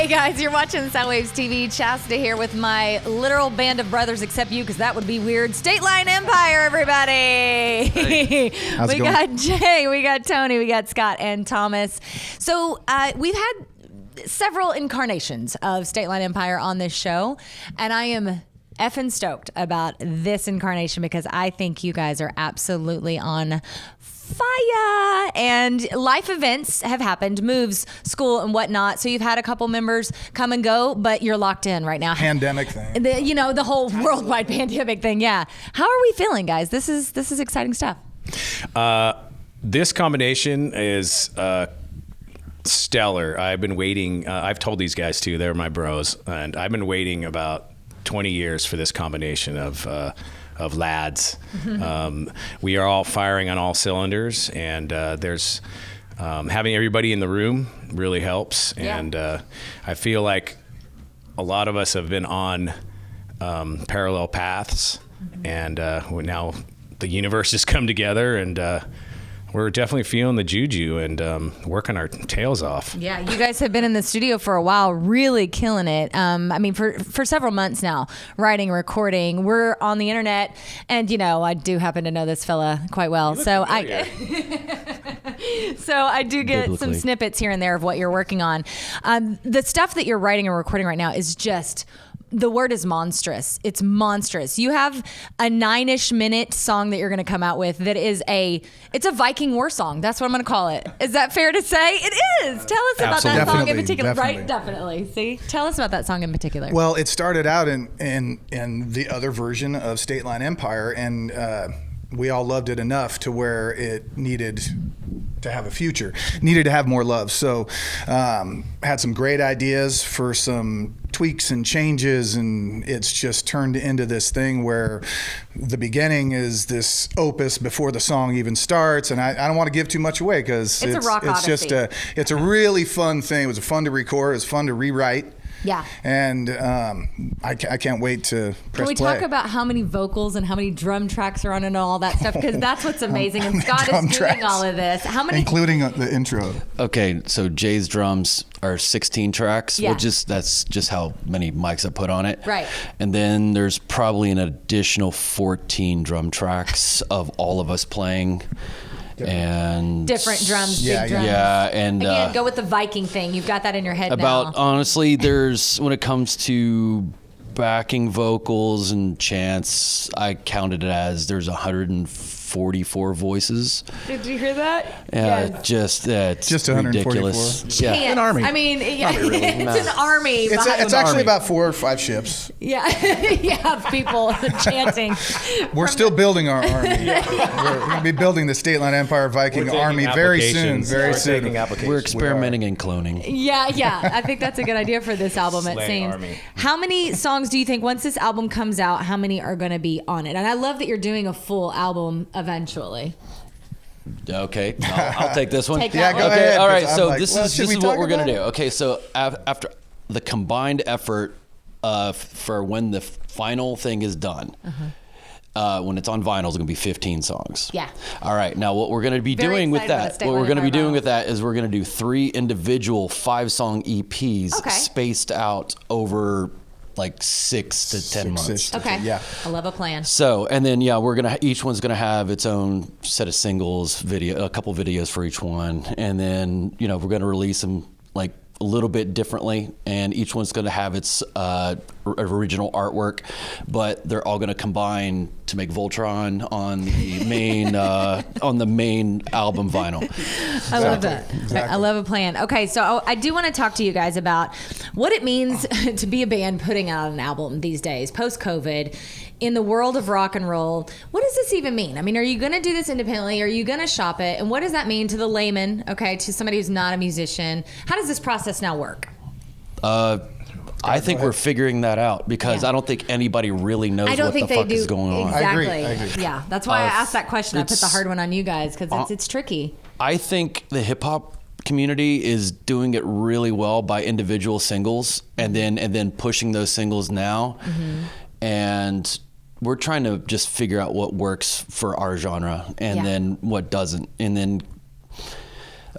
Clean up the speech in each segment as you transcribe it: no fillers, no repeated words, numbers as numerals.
Hey guys, you're watching Soundwaves TV. Chasta here with my literal band of brothers, except you, because that would be weird. State Line Empire, everybody. Hey. We got Jay, we got Tony, we got Scott and Thomas. So we've had several incarnations of State Line Empire on this show, and I am effing stoked about this incarnation because I think you guys are absolutely on fire, and life events have happened, moves, school and whatnot. So you've had a couple members come and go, but you're locked in right now. Pandemic thing. The whole worldwide pandemic thing. Yeah. How are we feeling, guys? This is exciting stuff. This combination is stellar. I've been waiting. I've told these guys too, they're my bros, and I've been waiting about 20 years for this combination of lads. We are all firing on all cylinders, and there's having everybody in the room really helps. Yeah. And I feel like a lot of us have been on parallel paths, and now the universe has come together, and we're definitely feeling the juju and working our tails off. Yeah, you guys have been in the studio for a while, really killing it. I mean, for several months now, writing, recording. We're on the internet, and I do happen to know this fella quite well. So I do get some snippets here and there of what you're working on. The stuff that you're writing and recording right now is just. The word is monstrous. It's monstrous. You have a 9-ish minute song that you're going to come out with that is it's a Viking war song. That's what I'm going to call it. Is that fair to say? It is. Tell us about that song in particular. Definitely. Right? Definitely. See? Tell us about that song in particular. Well, it started out in the other version of State Line Empire, and we all loved it enough to where it needed to have a future, needed to have more love. So had some great ideas for some tweaks and changes, and it's just turned into this thing where the beginning is this opus before the song even starts, and I don't want to give too much away because it's a rock odyssey. It's a really fun thing. It was fun to record, it was fun to rewrite. Yeah. And I can't wait to press Can we play. talk about how many vocals and how many drum tracks are on and all that stuff? Because that's what's amazing. And Scott is doing all of this. How many? Including the intro. Okay, so Jay's drums are 16 tracks. Yeah. That's just how many mics I put on it. Right. And then there's probably an additional 14 drum tracks of all of us playing. And different drums, big drums. Yeah, and again, go with the Viking thing. You've got that in your head now. Honestly, when it comes to backing vocals and chants, I counted it as there's 144 voices. Did you hear that? Yeah, yes. just 144. ridiculous. Yeah, an army. I mean, it's an army. It's actually about 4 or 5 ships. Yeah, yeah, people chanting. We're still building our army. We're going to be building the State Line Empire Viking army very soon. Very soon. We're experimenting and cloning. Yeah. I think that's a good idea for this album. It seems. Army. How many songs do you think once this album comes out? How many are going to be on it? And I love that you're doing a full album eventually. Okay, I'll take this one. Take Yeah, that go one. ahead. All right, 'cause so I'm this like, is should we what talk we're gonna about do. Okay, so after the combined effort for when the final thing is done, when it's on vinyl, it's gonna be 15 songs. Yeah. All right. Now, what we're gonna be Very doing with excited about that, State what we're Line gonna be Empire doing vinyl. with that is we're gonna do 3 individual 5-song EPs Okay. spaced out over like 6 to 10 months. Okay. Yeah. I love a plan. So, and then each one's gonna have its own set of singles, a couple videos for each one, and then we're gonna release them like a little bit differently, and each one's gonna have its original artwork, but they're all gonna combine to make Voltron on the main album vinyl. I love that. I love a plan. Okay, so I do want to talk to you guys about what it means to be a band putting out an album these days, post-COVID, in the world of rock and roll. What does this even mean? I mean, are you going to do this independently? Are you going to shop it? And what does that mean to the layman, okay, to somebody who's not a musician? How does this process now work? I think we're figuring that out because Yeah. I don't think anybody really knows what the fuck is going on. Exactly. I agree. Yeah, that's why I asked that question. I put the hard one on you guys because it's tricky. I think the hip hop community is doing it really well by individual singles and then pushing those singles now. And we're trying to just figure out what works for our genre and then what doesn't. And then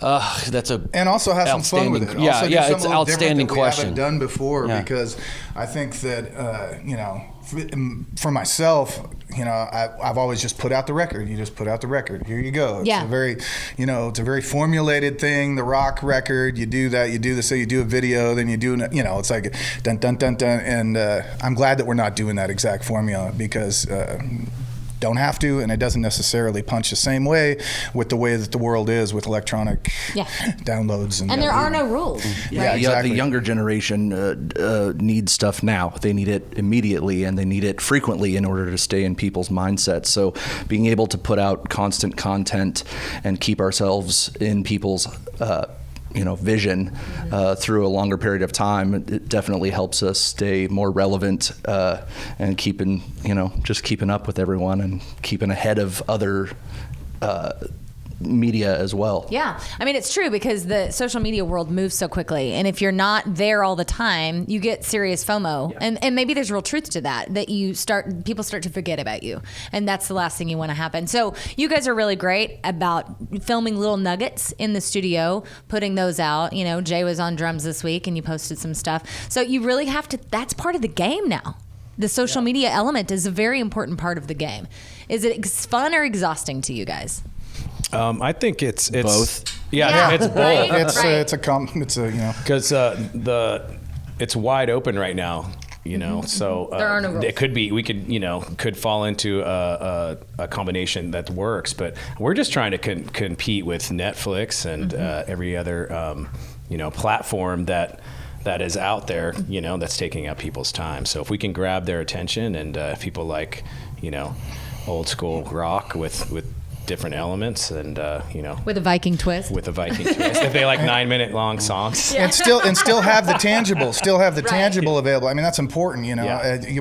That's a and also have some fun with it. Yeah, also yeah, it's an outstanding that question. We haven't done before because I think that for myself, I've always just put out the record. You just put out the record. Here you go. It's a very, it's a very formulated thing. The rock record. You do that. You do this. So you do a video. Then you do, it's like dun dun dun dun. And I'm glad that we're not doing that exact formula because. Don't have to, and it doesn't necessarily punch the same way with the way that the world is with electronic downloads. And there are no rules. Yeah, exactly. The younger generation needs stuff now. They need it immediately, and they need it frequently in order to stay in people's mindsets. So being able to put out constant content and keep ourselves in people's vision through a longer period of time, it definitely helps us stay more relevant and keeping up with everyone and keeping ahead of other media as well. Yeah. I mean, it's true because the social media world moves so quickly. And if you're not there all the time, you get serious FOMO. Yeah. And maybe there's real truth to that people start to forget about you. And that's the last thing you want to happen. So you guys are really great about filming little nuggets in the studio, putting those out. Jay was on drums this week and you posted some stuff. So you really have to, that's part of the game now. The social media element is a very important part of the game. Is it fun or exhausting to you guys? I think it's both. Yeah, it's both. Right. Because it's wide open right now. So there are no rules. It could be could fall into a combination that works, but we're just trying to compete with Netflix and every other platform that is out there, that's taking up people's time. So if we can grab their attention and if people like old school rock with different elements and with a Viking twist. If they like 9-minute long songs. And still have the tangible available. I mean, that's important,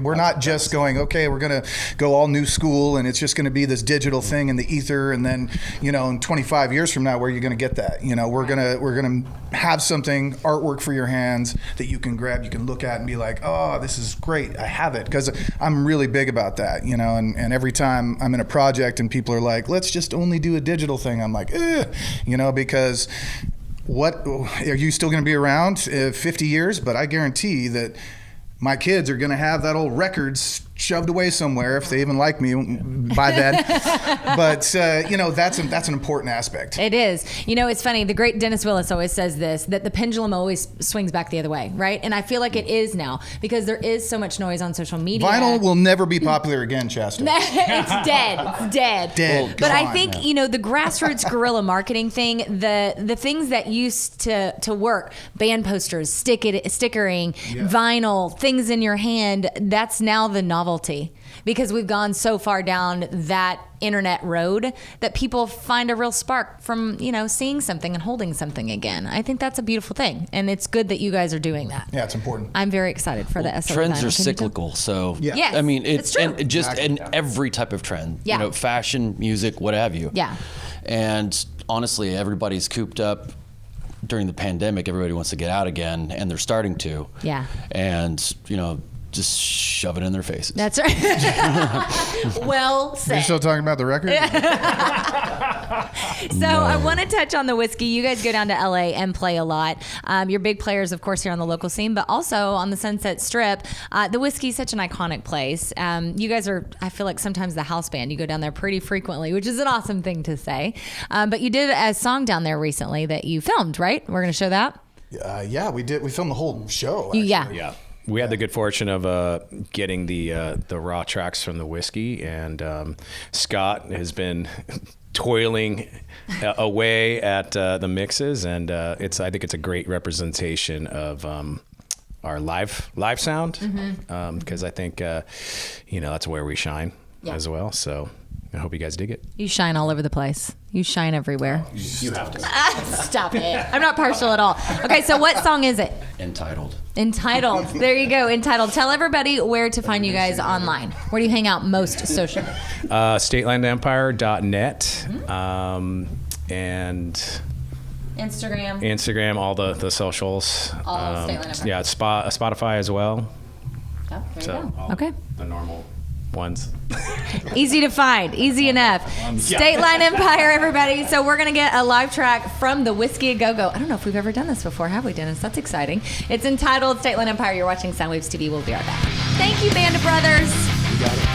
we're not just going, okay, we're going to go all new school and it's just going to be this digital thing in the ether, and then in 25 years from now, where are you going to get that? We're going to have something, artwork for your hands that you can grab, you can look at and be like, oh, this is great, I have it. Because I'm really big about that, and every time I'm in a project and people are like, let's just only do a digital thing, I'm like, because what are you still going to be around 50 years? But I guarantee that my kids are going to have that old records shoved away somewhere, if they even like me by then. But that's an important aspect. It is. It's funny. The great Dennis Willis always says this, that the pendulum always swings back the other way, right? And I feel like it is now because there is so much noise on social media. Vinyl will never be popular again, Chasta. It's dead. It's dead. Dead. But I think the grassroots guerrilla marketing thing, the things that used to work, band posters, stickering, vinyl, things in your hand, that's now the novelty. Because we've gone so far down that internet road that people find a real spark from, seeing something and holding something again. I think that's a beautiful thing. And it's good that you guys are doing that. Yeah, it's important. I'm very excited for the SO. Trends are cyclical. So, Yes, I mean, it's true. and just in every type of trend, fashion, music, what have you. Yeah. And honestly, everybody's cooped up during the pandemic. Everybody wants to get out again, and they're starting to. Yeah. And, just shove it in their faces. That's right. Well said. You're still talking about the record? So I want to touch on the whiskey. You guys go down to LA and play a lot. You're big players, of course, here on the local scene, but also on the Sunset Strip. The whiskey is such an iconic place. You guys are, I feel like sometimes the house band. You go down there pretty frequently, which is an awesome thing to say. But you did a song down there recently that you filmed, right? We're going to show that? Yeah, we did. We filmed the whole show, actually. Yeah. We had the good fortune of getting the raw tracks from the whiskey, and Scott has been toiling away at the mixes, and I think it's a great representation of our live sound, because I think that's where we shine as well. So I hope you guys dig it. You shine all over the place. You shine everywhere. You have to. Stop it. I'm not partial at all. Okay, so what song is it? Entitled. There you go. Entitled. Tell everybody where to find you guys online. Where do you hang out most socially? StatelandEmpire.net. And Instagram, all the socials. All Stateland Empire. Yeah, Spotify as well. Oh, there you go. Okay. The normal ones. Easy to find, easy enough. State Line Empire, everybody. So we're gonna get a live track from the Whiskey A Go Go. I don't know if we've ever done this before, have we, Dennis? That's exciting. It's entitled State Line Empire. You're watching Soundwaves TV. We'll be right back. Thank you, Band of Brothers. You got it.